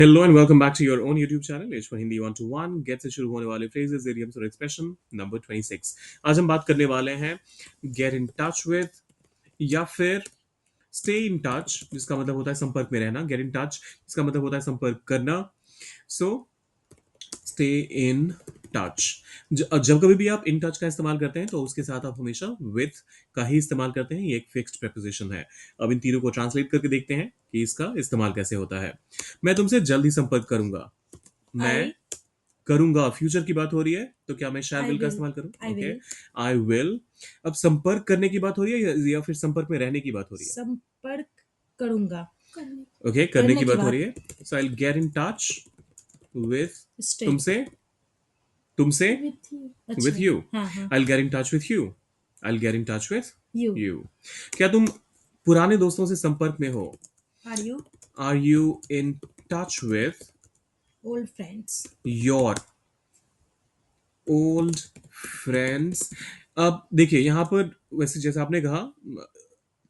Hello and welcome back to your own YouTube channel as for Hindi 1 to 1 get से शुरू होने वाले phrases idioms और एक्सप्रेशन नंबर 26। आज हम बात करने वाले हैं गेट इन टच विद या फिर स्टे इन टच, जिसका मतलब होता है संपर्क में रहना। गेट इन टच इसका मतलब होता है संपर्क करना। सो स्टे इन टच। जब कभी भी आप इन टच का इस्तेमाल करते हैं तो उसके साथ आप हमेशा विथ का ही इस्तेमाल करते हैं। ये एक फिक्स्ड प्रेपोजिशन है। अब इन तीनों को ट्रांसलेट करके देखते हैं कि इसका इस्तेमाल कैसे होता है। मैं तुमसे जल्द ही संपर्क करूंगा। मैं I करूंगा, फ्यूचर की बात हो रही है तो क्या मैं शैल I विल का will इस्तेमाल करूं? I okay, will I will. अब संपर्क करने की बात हो रही है या फिर संपर्क में रहने की बात हो रही है? संपर्क करूंगा ओके, करने करने की की बात हो बात रही है। So I get in touch with stay तुमसे तुमसे विथ यू विथ अच्छा यू। हाँ हाँ I get in touch with you. I get in touch with you you. क्या तुम पुराने दोस्तों से संपर्क में हो? Are you are you in touch with old friends your old friends? अब देखिए यहाँ पर, वैसे जैसे आपने कहा,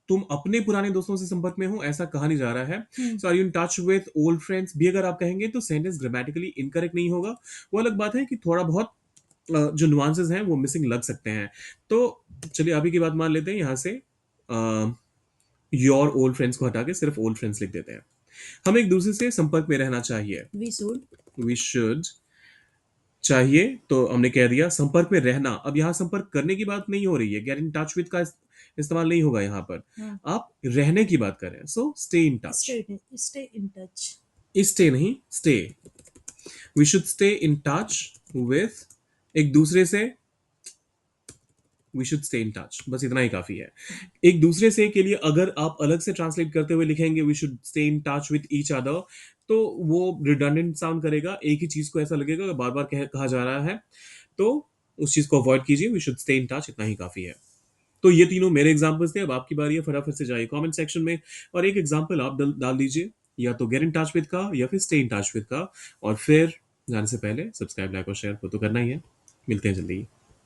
तुम अपने पुराने दोस्तों से संपर्क में हो ऐसा कहा नहीं जा रहा है। So are you in touch with old friends भी अगर आप कहेंगे तो सेंटेंस ग्रामेटिकली इनकरेक्ट नहीं होगा। वो अलग बात है कि थोड़ा बहुत जो नुआंसेस हैं वो मिसिंग लग सकते हैं। तो चलिए अभी की बात मान लेते हैं, यहाँ से योर ओल्ड फ्रेंड्स को हटा के सिर्फ ओल्ड फ्रेंड्स लिख देते हैं। हम एक दूसरे से संपर्क में रहना चाहिए। We should we should. चाहिए तो हमने कह दिया, संपर्क में रहना। अब यहाँ संपर्क करने की बात नहीं हो रही है, गेट इन टच विद का इस्तेमाल नहीं होगा यहाँ पर। हाँ आप रहने की बात कर रहे हैं। So stay in touch. Stay in touch stay नहीं, stay. We should stay in touch with, एक दूसरे से। We should stay in touch, बस इतना ही काफी है। एक दूसरे से के लिए अगर आप अलग से ट्रांसलेट करते हुए लिखेंगे we should stay in touch with each other, तो वो रिडंडेंट साउंड करेगा। एक ही चीज को ऐसा लगेगा कि बार बार कहा जा रहा है। तो उस चीज को अवॉइड कीजिए। We should stay in touch, इतना ही काफी है। तो ये तीनों मेरे एग्जांपल्स थे। अब आपकी बारी है, फटाफट से जाइए कमेंट सेक्शन में और एक एग्जांपल आप डाल दीजिए, या तो गेट इन टच विद का या फिर स्टे इन टच विद का। और फिर जाने से पहले सब्सक्राइब, लाइक और शेयर को तो करना ही है। मिलते हैं जल्दी।